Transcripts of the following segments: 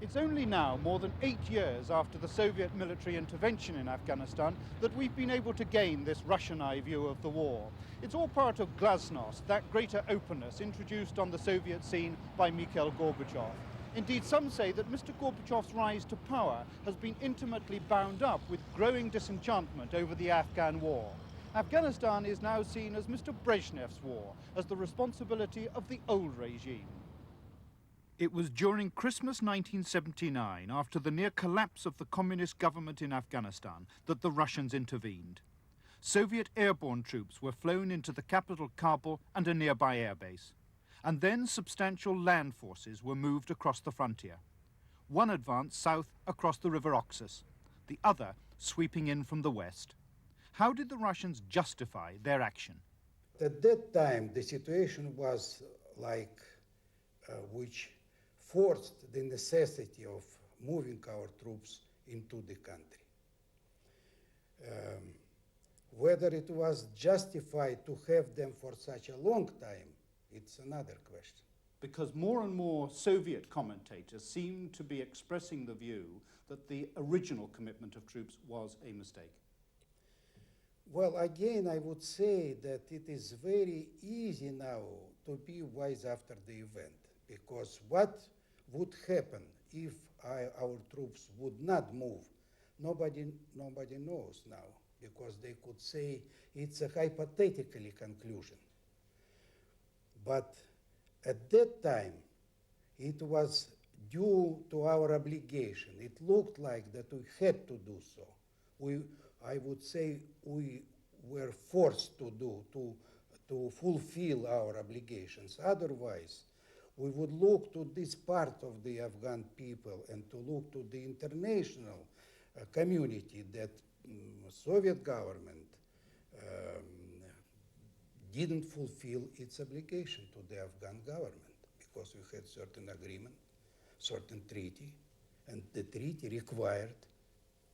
It's only now, more than 8 years after the Soviet military intervention in Afghanistan, that we've been able to gain this Russian eye view of the war. It's all part of glasnost, that greater openness introduced on the Soviet scene by Mikhail Gorbachev. Indeed, some say that Mr. Gorbachev's rise to power has been intimately bound up with growing disenchantment over the Afghan war. Afghanistan is now seen as Mr. Brezhnev's war, as the responsibility of the old regime. It was during Christmas 1979, after the near collapse of the communist government in Afghanistan, that the Russians intervened. Soviet airborne troops were flown into the capital Kabul and a nearby airbase. And then substantial land forces were moved across the frontier. One advanced south across the river Oxus, the other sweeping in from the west. How did the Russians justify their action? At that time, the situation was like which forced the necessity of moving our troops into the country. Whether it was justified to have them for such a long time, it's another question. Because more and more Soviet commentators seem to be expressing the view that the original commitment of troops was a mistake. Well, again, I would say that it is very easy now to be wise after the event, because what would happen if our troops would not move? Nobody knows now, because they could say it's a hypothetical conclusion. But at that time, it was due to our obligation. It looked like that we had to do so. I would say we were forced to fulfill our obligations. Otherwise, we would look to this part of the Afghan people and to look to the international community that Soviet government didn't fulfill its obligation to the Afghan government, because we had certain agreement, certain treaty, and the treaty required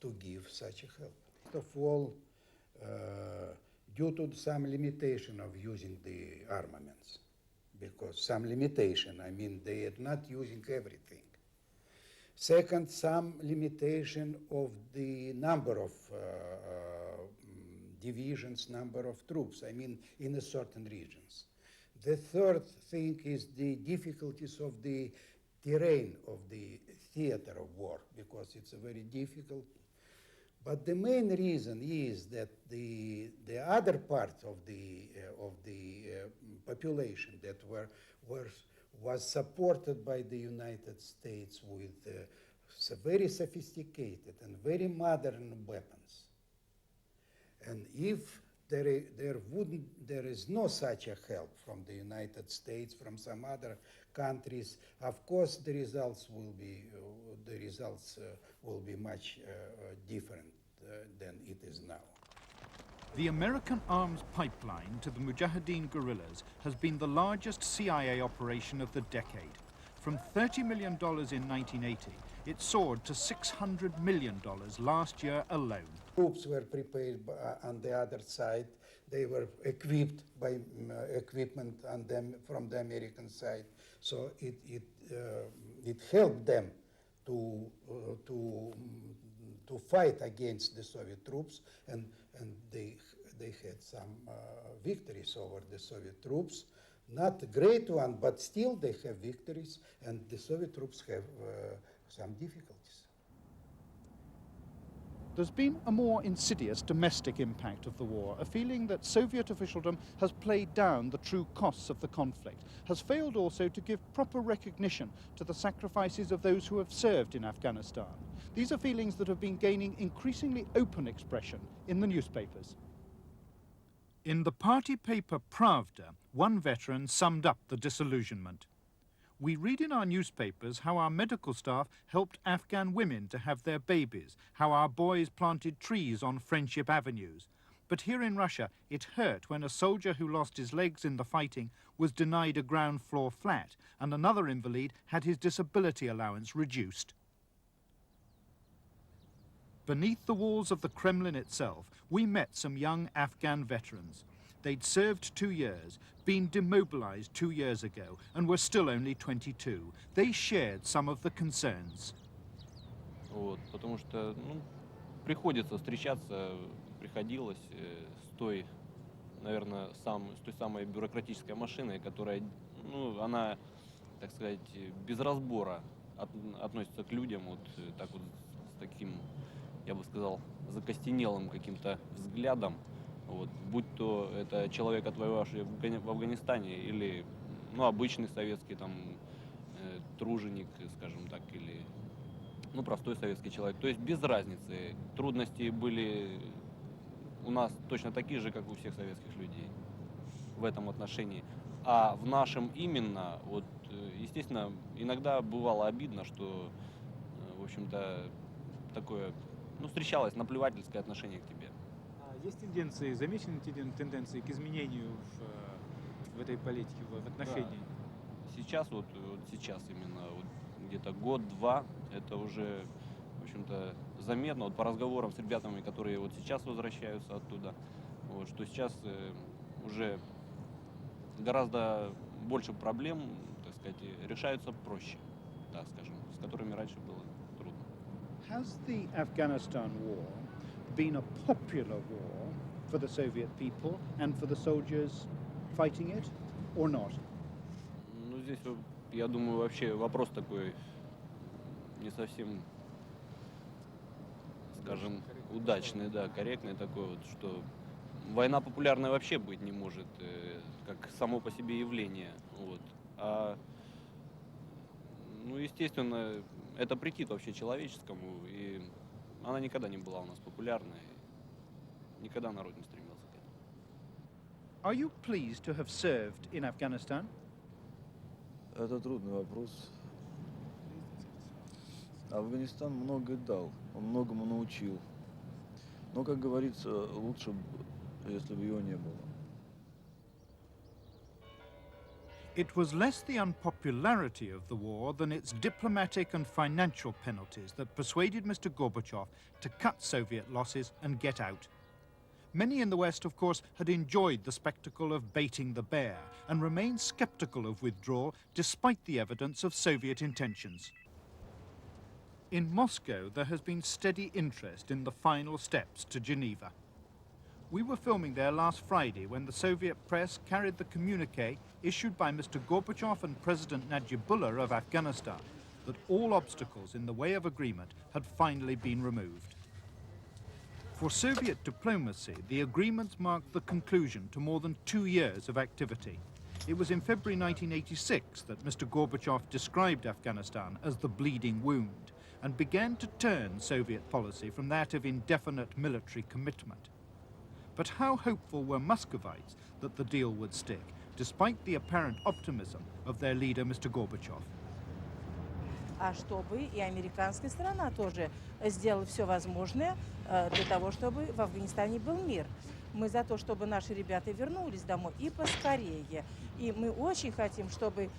to give such a help. First of all, due to some limitation of using the armaments, because some limitation, I mean, they are not using everything. Second, some limitation of the number of divisions, number of troops, I mean, in a certain regions. The third thing is the difficulties of the terrain of the theater of war, because it's a very difficult. But the main reason is that the other part of the population that was supported by the United States with very sophisticated and very modern weapons. And if there is no such a help from the United States, from some other countries, of course the results will be much different than it is now. The American arms pipeline to the Mujahideen guerrillas has been the largest CIA operation of the decade. From $30 million in 1980, it soared to $600 million last year alone. Troops were prepared on the other side. They were equipped by equipment on them from the American side. So it helped them to fight against the Soviet troops, and they had some victories over the Soviet troops. Not a great one, but still they have victories, and the Soviet troops have some difficulties. There's been a more insidious domestic impact of the war, a feeling that Soviet officialdom has played down the true costs of the conflict, has failed also to give proper recognition to the sacrifices of those who have served in Afghanistan. These are feelings that have been gaining increasingly open expression in the newspapers. In the party paper Pravda, one veteran summed up the disillusionment. We read in our newspapers how our medical staff helped Afghan women to have their babies, how our boys planted trees on friendship avenues. But here in Russia, it hurt when a soldier who lost his legs in the fighting was denied a ground floor flat, and another invalid had his disability allowance reduced. Beneath the walls of the Kremlin itself, we met some young Afghan veterans. They'd served 2 years, been demobilized 2 years ago, and were still only 22. They shared some of the concerns. Вот, потому что, приходится встречаться, приходилось с той, наверное, с той самой бюрократической машиной, которая, она, так сказать, без разбора относится к людям, вот так вот с таким, я бы сказал, закостенелым каким-то взглядом, вот, будь то это человек, отвоевавший в Афганистане, или, обычный советский там труженик, скажем так, или, простой советский человек. То есть без разницы. Трудности были у нас точно такие же, как у всех советских людей в этом отношении. А в нашем именно, вот, естественно, иногда бывало обидно, что, в общем-то, такое, встречалось наплевательское отношение к тебе. Есть тенденции, замечены тенденции к изменению в этой политике, в отношении? Да. Сейчас, вот сейчас именно, вот где-то год-два, это уже, в общем-то, заметно, вот по разговорам с ребятами, которые вот сейчас возвращаются оттуда, вот, что сейчас уже гораздо больше проблем, так сказать, решаются проще, так скажем, с которыми раньше было трудно. Has the Afghanistan war been a popular war for the Soviet people and for the soldiers fighting it, or not? Здесь, я думаю, вообще вопрос такой не совсем, скажем, удачный, да, корректный такой вот, что война популярной вообще быть не может, как само по себе явление, вот. Естественно, это претит вообще человеческому, и она никогда не была у нас популярной, никогда народ не стремился к этому. Are you pleased to have served in Afghanistan? Это трудный вопрос. Афганистан многое дал, он многому научил. Но, как говорится, лучше, если бы его не было. It was less the unpopularity of the war than its diplomatic and financial penalties that persuaded Mr. Gorbachev to cut Soviet losses and get out. Many in the West, of course, had enjoyed the spectacle of baiting the bear and remained skeptical of withdrawal despite the evidence of Soviet intentions. In Moscow, there has been steady interest in the final steps to Geneva. We were filming there last Friday when the Soviet press carried the communique issued by Mr. Gorbachev and President Najibullah of Afghanistan that all obstacles in the way of agreement had finally been removed. For Soviet diplomacy, the agreements marked the conclusion to more than 2 years of activity. It was in February 1986 that Mr. Gorbachev described Afghanistan as the bleeding wound and began to turn Soviet policy from that of indefinite military commitment. But how hopeful were Muscovites that the deal would stick, despite the apparent optimism of their leader, Mr. Gorbachev? А чтобы и американская сторона тоже сделала все возможное для того, чтобы в Афганистане был мир. Мы за то, чтобы наши ребята вернулись домой и поскорее. И мы очень хотим, чтобы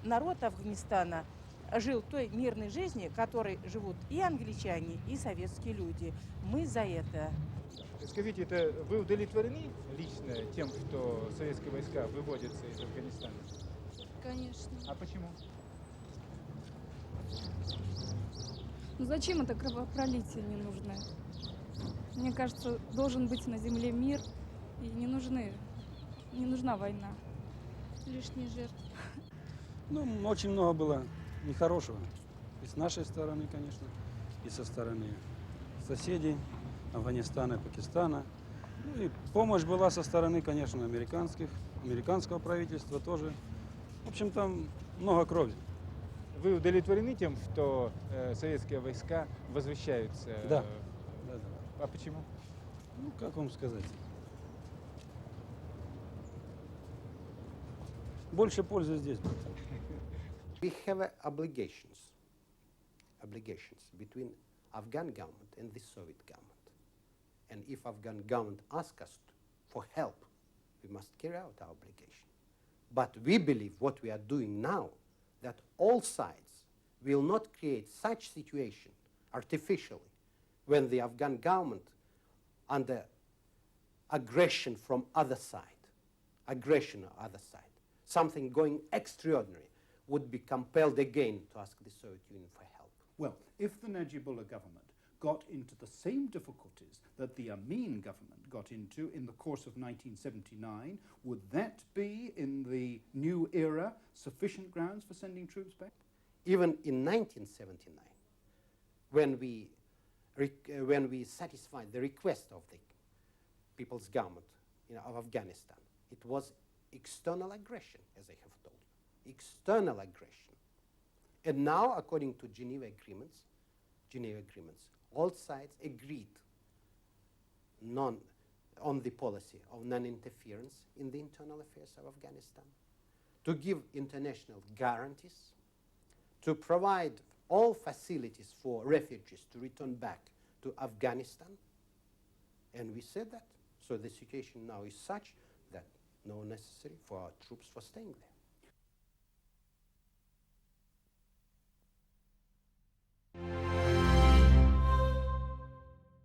народ Афганистана жил той мирной жизнью, которой живут и англичане, и советские люди. Мы за это. Скажите, вы удовлетворены лично тем, что советские войска выводятся из Афганистана? Конечно. А почему? Зачем это кровопролитие ненужное? Мне кажется, должен быть на земле мир, и не нужна война. Лишние жертвы. Очень много было нехорошего. И с нашей стороны, конечно, и со стороны соседей Афганистана и Пакистана. И помощь была со стороны, конечно, американского правительства тоже. В общем, там много крови. Вы удовлетворены тем, что советские войска возвращаются? Да. А почему? Как вам сказать? Больше пользы здесь. We have obligations between Afghan government and the Soviet government. And if Afghan government asks us for help, we must carry out our obligation. But we believe what we are doing now, that all sides will not create such situation artificially when the Afghan government under aggression from other side aggression on the other side, something going extraordinary, would be compelled again to ask the Soviet Union for help. Well, if the Najibullah government got into the same difficulties that the Amin government got into in the course of 1979, would that be, in the new era, sufficient grounds for sending troops back? Even in 1979, when we satisfied the request of the people's government of Afghanistan, it was external aggression, as I have told you, external aggression. And now, according to Geneva agreements, all sides agreed on the policy of non-interference in the internal affairs of Afghanistan, to give international guarantees, to provide all facilities for refugees to return back to Afghanistan. And we said that. So the situation now is such that no necessary for our troops for staying there.